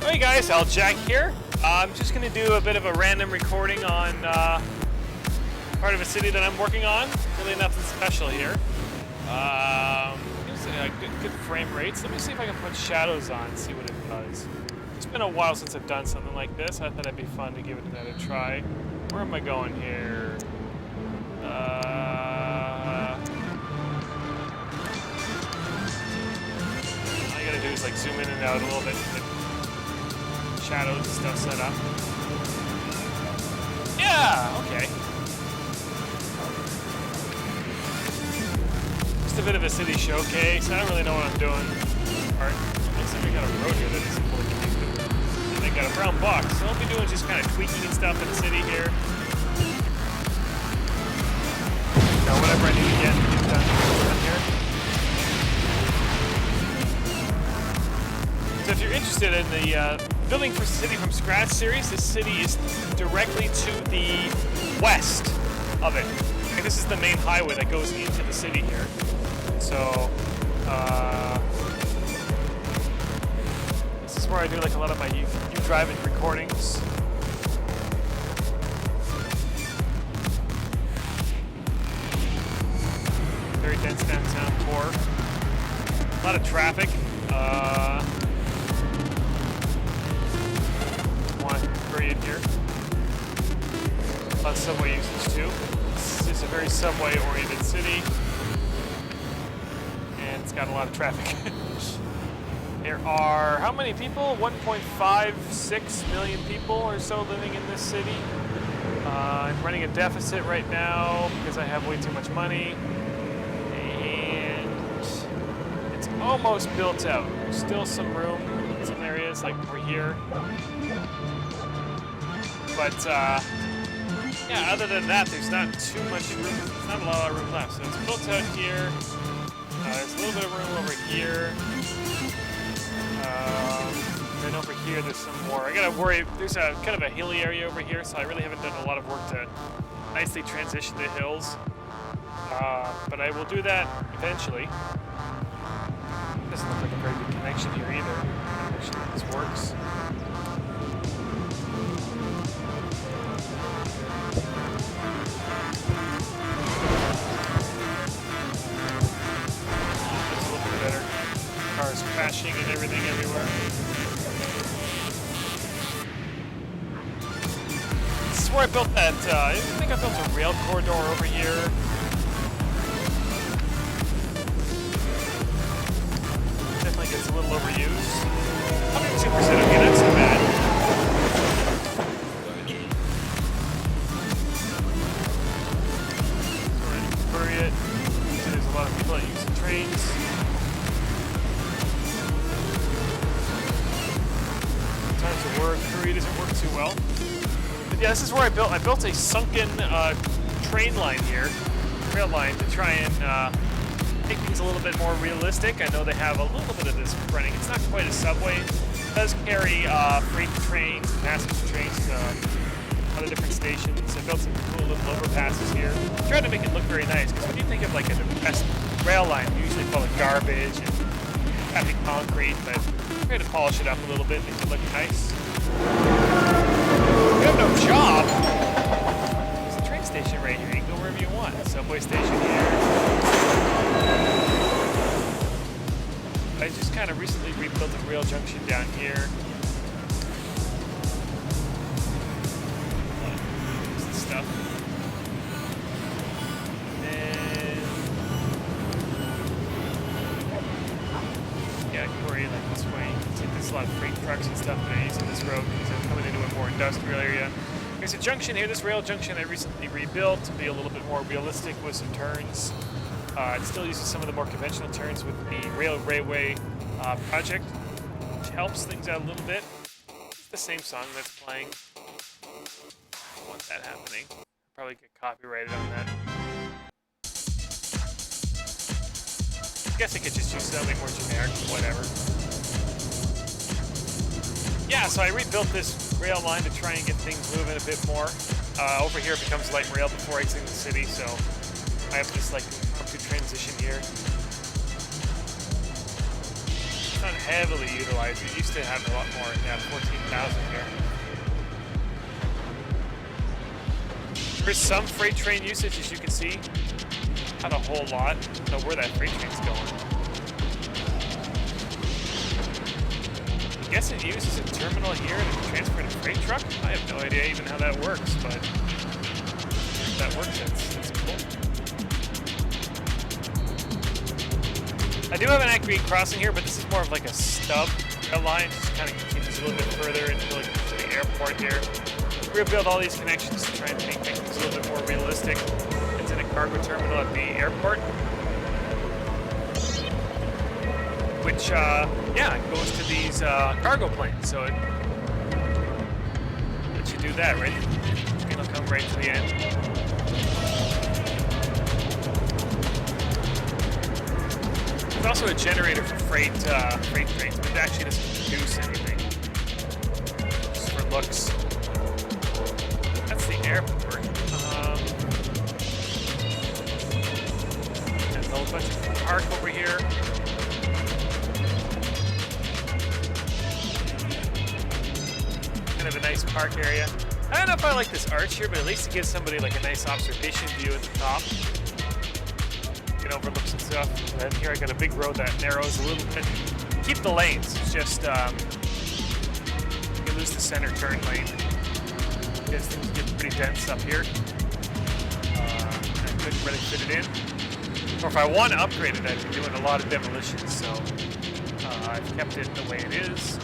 Hey guys, Jack here. I'm just going to do a bit of a random recording on part of a city that I'm working on. Really nothing special here. Gives a good frame rates. Let me see if I can put shadows on and see what it does. It's been a while since I've done something like this. I thought it'd be fun to give it another try. Where am I going here? All you gotta do is like zoom in and out a little bit. Shadows and stuff set up. Yeah, okay. Just a bit of a city showcase. I don't really know what I'm doing. Art. Looks like we got a road here that is important to me. And they got a brown box. So I'll be doing just kind of tweaking and stuff in the city here. Now, whatever I need to get done here. So if you're interested in the Building for City from Scratch series, this city is directly to the west of it. Okay, this is the main highway that goes into the city here. So, this is where I do like a lot of my you driving recordings. Very dense downtown core. A lot of traffic. In here. A lot of subway usage too. This is a very subway-oriented city, and it's got a lot of traffic. There are how many people? 1.56 million people or so living in this city. I'm running a deficit right now because I have way too much money, and it's almost built out. There's still some room in some areas, like over here. But, yeah, other than that, there's not too much room. There's not a lot of room left. So it's built out here. There's a little bit of room over here. Then over here, there's some more. I gotta worry. There's a kind of a hilly area over here, so I really haven't done a lot of work to nicely transition the hills. But I will do that eventually. Doesn't look like a very good connection here either. Make sure that this works. Cars crashing and everything everywhere. This is where I built that, I think I built a rail corridor over here. Definitely gets a little overused. 102%, okay, that's not bad. So we're in Korea. So there's a lot of people that use the trains. To work. Korea doesn't work too well. But yeah, this is where I built a sunken train line here, rail line, to try and make things a little bit more realistic. I know they have a little bit of this running. It's not quite a subway. It does carry freight trains, passenger trains to other different stations. I built some cool little overpasses here. I tried to make it look very nice, because when you think of like a best rail line, you usually call it garbage and heavy concrete, but I'm going to polish it up a little bit, make it look nice. You have no job. There's a train station right here. You can go wherever you want. Subway station here. I just kind of recently rebuilt a rail junction down here. This stuff. Like this way. You can see there's a lot of freight trucks and stuff that are using this road because I'm coming into a more industrial area. There's a junction here, this rail junction I recently rebuilt to be a little bit more realistic with some turns. It still uses some of the more conventional turns with the railway project, which helps things out a little bit. It's the same song that's playing. I don't want that happening. I'll probably get copyrighted on that. I guess I could just use something more generic, whatever. Yeah, so I rebuilt this rail line to try and get things moving a bit more. Over here it becomes light rail before exiting the city, so I have this like impromptu transition here. not heavily utilized. It used to have a lot more. Yeah, 14,000 here. There's some freight train usage, as you can see. Not a whole lot. I don't know where that freight train's going. I guess it uses a terminal here to transfer to a freight truck. I have no idea even how that works, but if that works, that's cool. I do have an accurate crossing here, but this is more of like a stub line. Just kind of continues a little bit further into like the airport here. We're gonna build all these connections to try and make things a little bit more realistic. It's in a cargo terminal at the airport, which yeah, goes to these cargo planes. So it lets you do that, right? It'll come right to the end. There's also a generator for freight trains, but it actually doesn't produce anything. Just for looks. That's the airport. There's a whole bunch of park over here. Kind of a nice park area. I don't know if I like this arch here, but at least it gives somebody like a nice observation view at the top. You can overlook some stuff. And here I got a big road that narrows a little bit. Keep the lanes. It's just you lose the center turn lane. Because things get pretty dense up here. I couldn't really fit it in. Or if I want to upgrade it, I'd be doing a lot of demolitions. So I've kept it the way it is.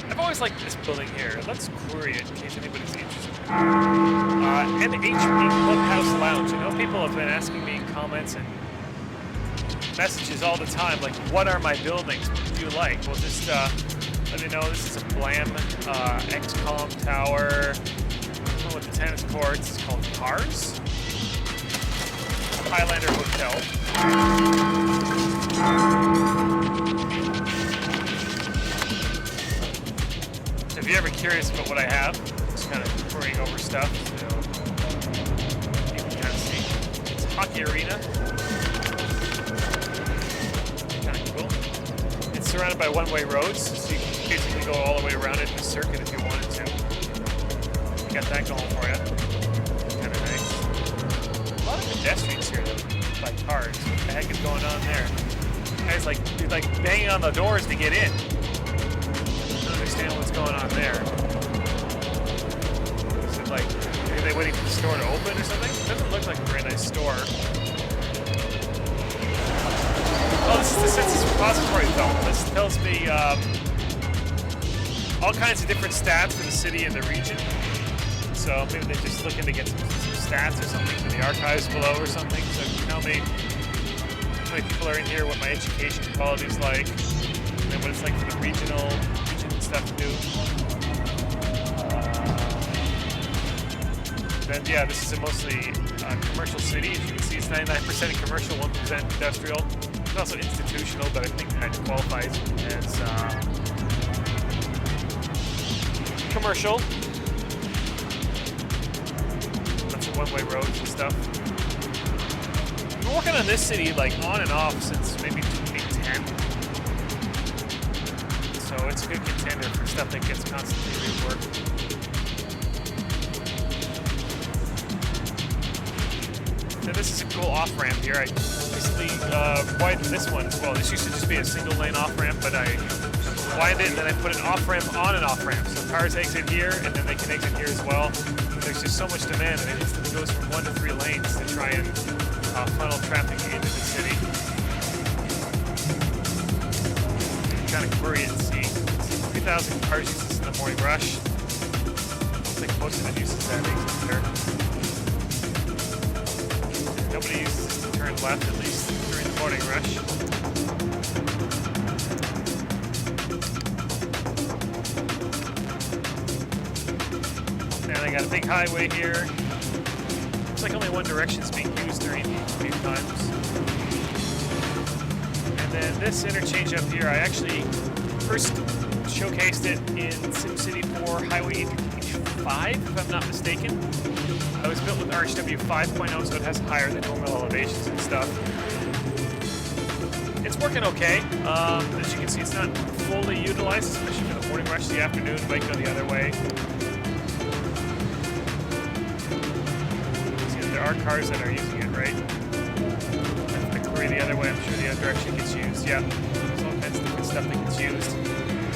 I've always liked this building here. Let's query it in case anybody's interested. NHP Clubhouse Lounge. I know people have been asking me in comments and messages all the time, like, what are my buildings? What do you like? Well, just let me know. This is a Blam XCOM tower. One with the tennis courts. It's called Cars. Highlander Hotel. If you're ever curious about what I have, just kind of pouring over stuff, so you can kind of see. It's a hockey arena. Kind of cool. It's surrounded by one-way roads, so you can basically go all the way around it in a circuit if you wanted to. You got that going for you. Kind of nice. A lot of pedestrians here though, by cars. What the heck is going on there? Guys like banging on the doors to get in. Understand what's going on there. Is it like, are they waiting for the store to open or something? It doesn't look like a very nice store. Oh, this is the census repository film. This tells me all kinds of different stats for the city and the region. So maybe they're just looking to get some stats or something for the archives below or something. So you tell me how many people are in here, what my education quality is like, and then what it's like for the regional stuff to do. Then yeah, this is a mostly commercial city. As you can see, it's 99% commercial, 1% industrial. It's also institutional, but I think that qualifies as commercial. Bunch of one-way roads and stuff. I've been working on this city like on and off since maybe 2010. So it's a good contender for stuff that gets constantly reworked. Then this is a cool off-ramp here. I recently widened this one as well. This used to just be a single lane off-ramp, but I widened it and then I put an off-ramp on an off-ramp. So cars exit here and then they can exit here as well. There's just so much demand and it instantly goes from 1 to 3 lanes to try and funnel traffic into the city. Kind of query it and see. 3,000 cars use this in the morning rush. Looks like most of the uses that exit there. Nobody uses this to turn left, at least during the morning rush. And I got a big highway here. Looks like only one direction is being used during these times. And then this interchange up here, I actually first showcased it in SimCity 4 Highway Interchange 5, if I'm not mistaken. It was built with RHW 5.0, so it has higher than normal elevations and stuff. It's working okay. As you can see, it's not fully utilized, especially for the morning rush. The afternoon might go the other way. See, there are cars that are using it, right? If I query the other way, I'm sure the other direction gets used. Yeah, there's all kinds of different stuff that gets used.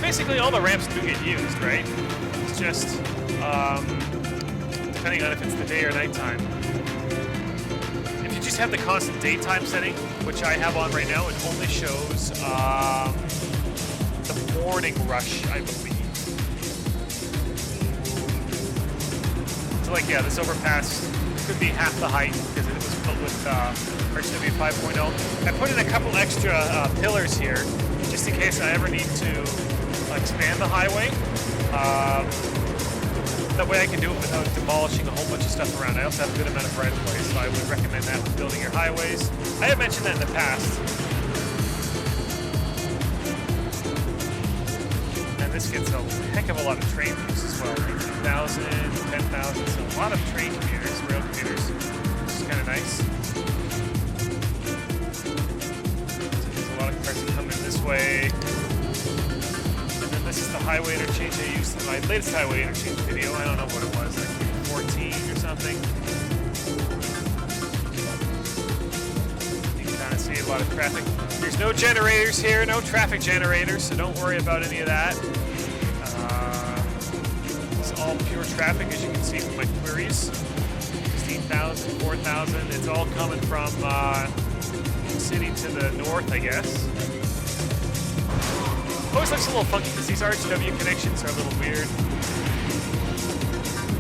Basically, all the ramps do get used, right? It's just depending on if it's the day or nighttime. If you just have the constant daytime setting, which I have on right now, it only shows the morning rush, I believe. So like, yeah, this overpass could be half the height because it was built with RCW 5.0. I put in a couple extra pillars here just in case I ever need to expand the highway. That way I can do it without demolishing a whole bunch of stuff around. I also have a good amount of right of way, so I would recommend that when building your highways. I have mentioned that in the past. And this gets a heck of a lot of train use as well. 18,000, 10,000, so a lot of train commuters, rail commuters, which is kind of nice. So there's a lot of cars that come in this way. This is the highway interchange I used in my latest highway interchange video. I don't know what it was, like 14 or something. You can kind of see a lot of traffic. There's no generators here, no traffic generators, so don't worry about any of that. It's all pure traffic, as you can see from my queries. 16,000, 4,000. It's all coming from city to the north, I guess. Always looks a little funky because these RHW connections are a little weird.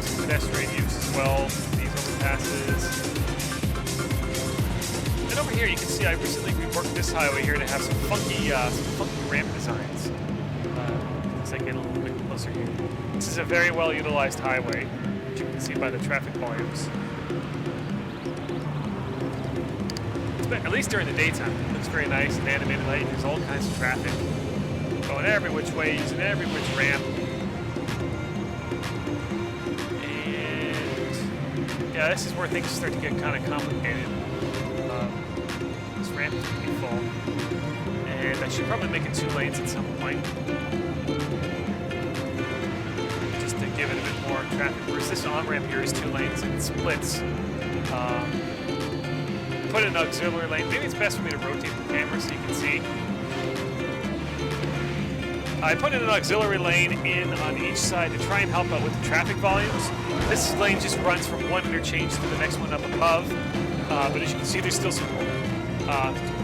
Some pedestrian use as well, these overpasses. And over here you can see I recently reworked this highway here to have some funky ramp designs. As I get a little bit closer here. This is a very well utilized highway, as you can see by the traffic volumes. At least during the daytime, it looks very nice and animated light. There's all kinds of traffic. Going every which way, using every which ramp. And yeah, this is where things start to get kind of complicated. This ramp is going to be full. And I should probably make it 2 lanes at some point. Just to give it a bit more traffic. Whereas this on-ramp here is 2 lanes and it splits. Put an auxiliary lane. Maybe it's best for me to rotate the camera so you can see. I put in an auxiliary lane in on each side to try and help out with the traffic volumes. This lane just runs from one interchange to the next one up above. But as you can see, there's still some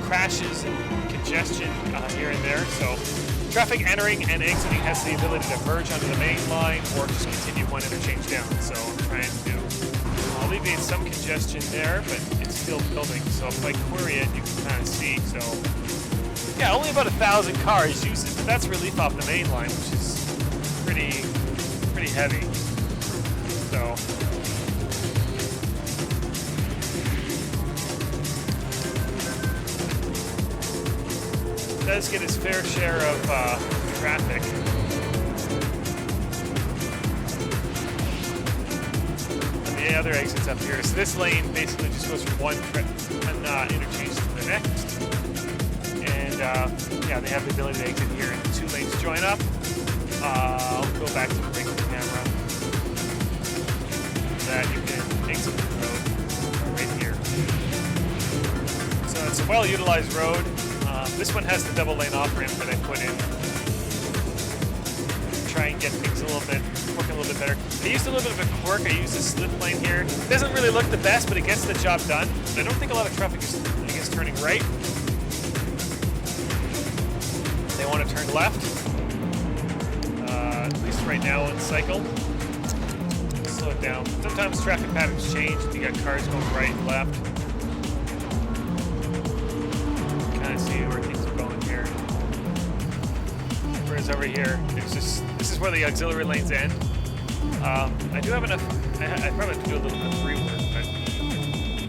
crashes and congestion here and there. So traffic entering and exiting has the ability to merge onto the main line or just continue one interchange down. So I'm trying to alleviate some congestion there, but it's still building. So if I query it, you can kind of see. So yeah, only about 1,000 cars use it, but that's relief off the main line, which is pretty heavy. So it does get its fair share of traffic. And the other exits up here. So this lane basically just goes from one interchange to the next. Yeah, they have the ability to exit here and 2 lanes join up. I'll go back to the regular camera. That you can exit the road right here. So it's a well-utilized road. This one has the double lane off-ramp that I put in. Try and get things working a little bit better. I used a little bit of a quirk. I used a slip lane here. It doesn't really look the best, but it gets the job done. I don't think a lot of traffic is turning right. They want to turn left, at least right now on cycle. Slow it down. Sometimes traffic patterns change. You got cars going right and left. Kind of see where things are going here. Whereas over here, this is where the auxiliary lanes end. I do have enough. I probably have to do a little bit of rework,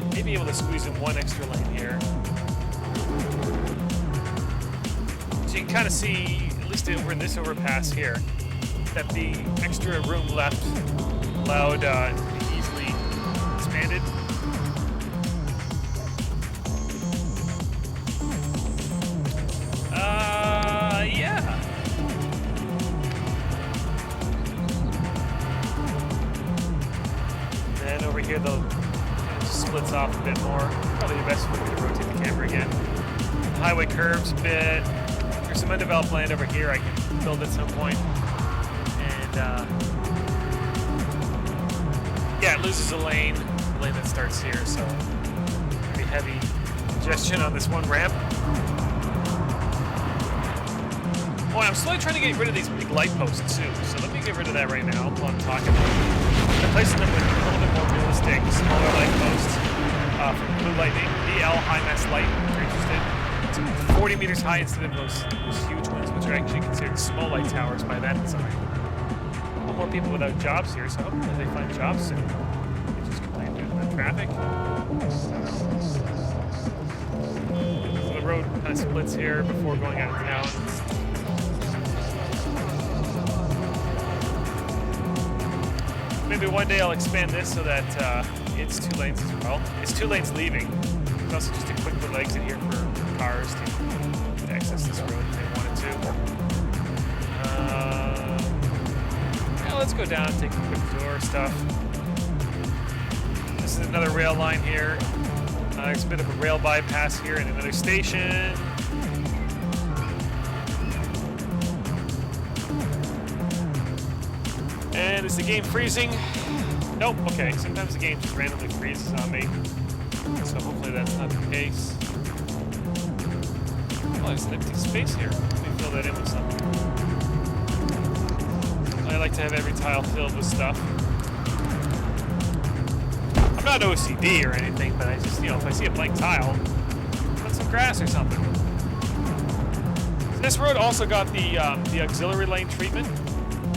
but maybe able to squeeze in 1 extra lane here. So you can kind of see, at least over in this overpass here, that the extra room left allowed easily expanded. here, though, it just splits off a bit more. Probably the best way to rotate the camera again. The highway curves a bit. There's some undeveloped land over here I can build at some point. And, yeah, it loses a lane that starts here, so pretty heavy congestion on this one ramp. Oh, and I'm slowly trying to get rid of these big light posts too, so let me get rid of that right now while I'm talking. I'm replacing them with a little bit more realistic, smaller light posts from Blue Lightning, BL High Mass Light, if you're interested. It's 40 meters high instead of those huge ones, which are actually considered small light towers by that design. A lot more people without jobs here, so hopefully they find jobs soon. They just complain due to the traffic. So the road kind of splits here before going out of town. Maybe one day I'll expand this so that it's 2 lanes as well. It's 2 lanes leaving. It's also just a quick little exit here for cars to access this road if they wanted to. Yeah, let's go down and take a quick tour of stuff. This is another rail line here. There's a bit of a rail bypass here and another station. And is the game freezing? Nope, okay. Sometimes the game just randomly freezes on me. So hopefully that's not the case. Oh, there's an empty space here. Let me fill that in with something. I like to have every tile filled with stuff. I'm not OCD or anything, but I just, if I see a blank tile, put some grass or something. So this road also got the auxiliary lane treatment.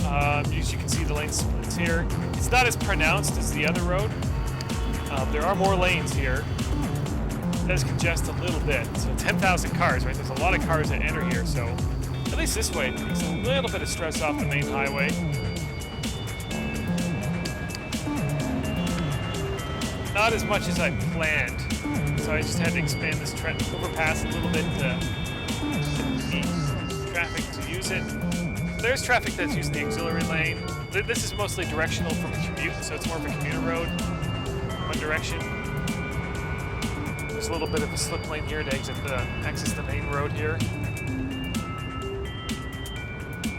As you can see, the lane splits here. It's not as pronounced as the other road. There are more lanes here. It does congest a little bit. So 10,000 cars, right? There's a lot of cars that enter here, so at least this way, it takes a little bit of stress off the main highway. Not as much as I planned, so I just had to expand this overpass a little bit to get the traffic to use it. There's traffic that's using the auxiliary lane. This is mostly directional from a commute, so it's more of a commuter road, one direction. There's a little bit of a slip lane here to access the main road here.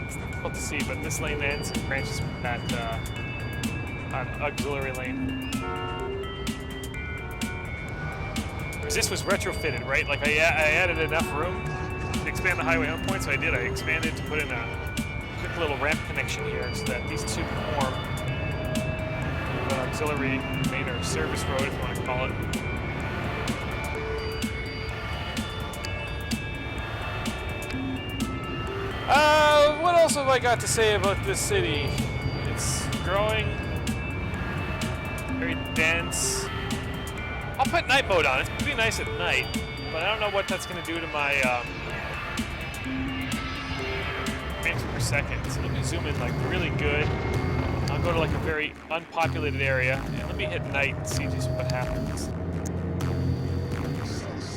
It's difficult to see, but this lane ends and branches with that auxiliary lane. Whereas this was retrofitted, right? Like I added enough room to expand the highway home point, so I did. I expanded to put in a quick little ramp connection here so that these two form an auxiliary main or service road, if you want to call it. What else have I got to say about this city? It's growing, very dense. I'll put night mode on. It's pretty nice at night, but I don't know what that's going to do to my frames per second. So let me zoom in like really good. I'll go to like a very unpopulated area, and let me hit night and see just what happens.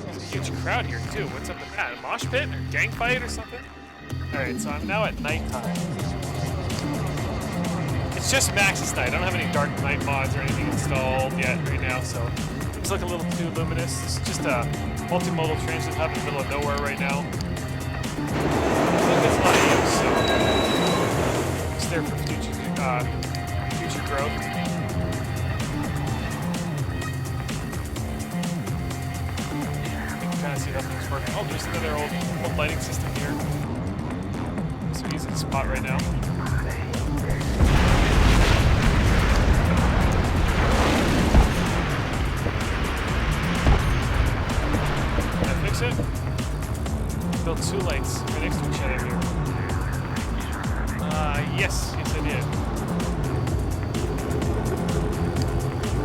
There's a huge crowd here too. What's up with that? A mosh pit or gang fight or something? Alright, so I'm now at nighttime. It's just Max's night. I don't have any dark night mods or anything installed yet right now, so it's looking a little too luminous. It's just a multimodal transit hub in the middle of nowhere right now. It's not use, so it's there for future growth. You can kind of see how things work. Oh, there's another old lighting system here. It's an easy spot right now. Can I fix it? Built 2 lanes right next to each other here. Yes I did.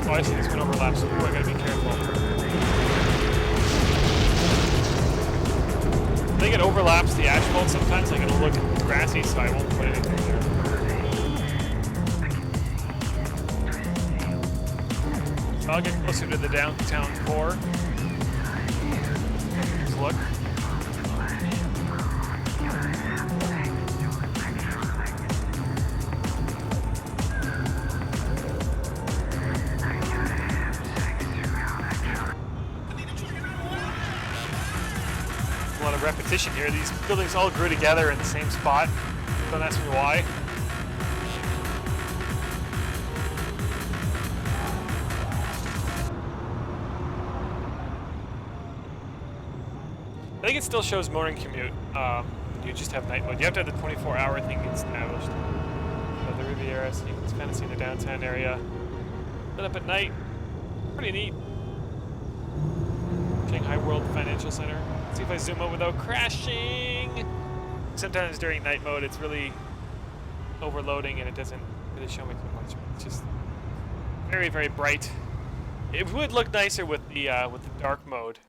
Oh, I see this one overlaps, so I gotta be careful. I think it overlaps the asphalt sometimes, like it'll look grassy, so I won't put anything there. So I'll get closer to the downtown core. Let's look. efficient here. These buildings all grew together in the same spot. Don't ask me why. I think it still shows morning commute. You just have night mode. You have to have the 24-hour thing established. So the Riviera, so you can kind of see the downtown area. Lit up at night. Pretty neat. Shanghai World Financial Center. Let's see if I zoom out without crashing. Sometimes during night mode, it's really overloading and it doesn't really show me too much. It's just very, very bright. It would look nicer with the dark mode.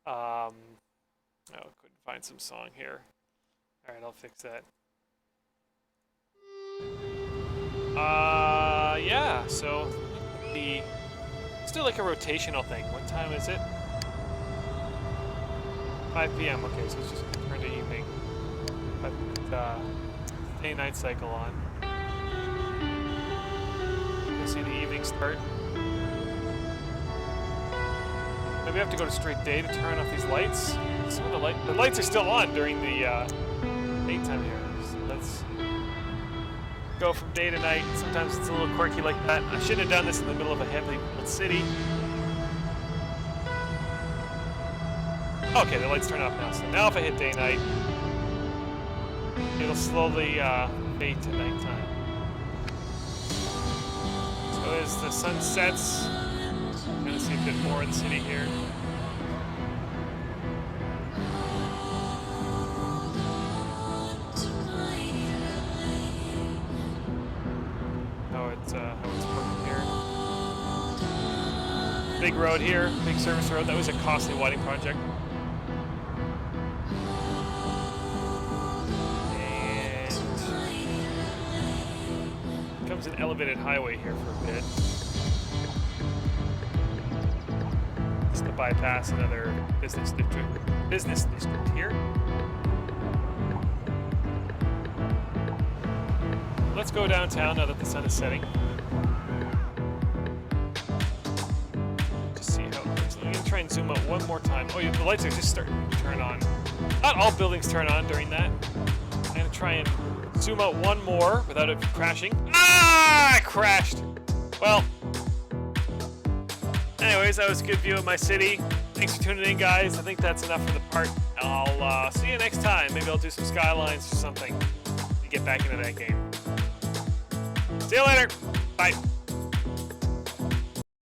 Oh, couldn't find some song here. All right, I'll fix that. Yeah. So let's do like a rotational thing. What time is it? 5 p.m. Okay, so it's just turn to evening. But day-night cycle on. You see the evening start. Maybe I have to go to straight day to turn off these lights. Some of the lights are still on during the daytime here. So let's go from day to night. Sometimes it's a little quirky like that. I shouldn't have done this in the middle of a heavily built city. Okay, the lights turn off now. So now if I hit day-night, it'll slowly fade to nighttime. So as the sun sets, I'm going to see a bit more of the city here. How it's working here. Big road here, big service road. That was a costly widening project. Comes an elevated highway here for a bit. Just to bypass another business district here. Let's go downtown now that the sun is setting. Just see how it looks. I'm gonna try and zoom out one more time. Oh, yeah, the lights are just starting to turn on. Not all buildings turn on during that. I'm gonna try and zoom out one more without it crashing. Ah! I crashed. Well. Anyways, that was a good view of my city. Thanks for tuning in, guys. I think that's enough for the part. I'll see you next time. Maybe I'll do some skylines or something to get back into that game. See you later. Bye.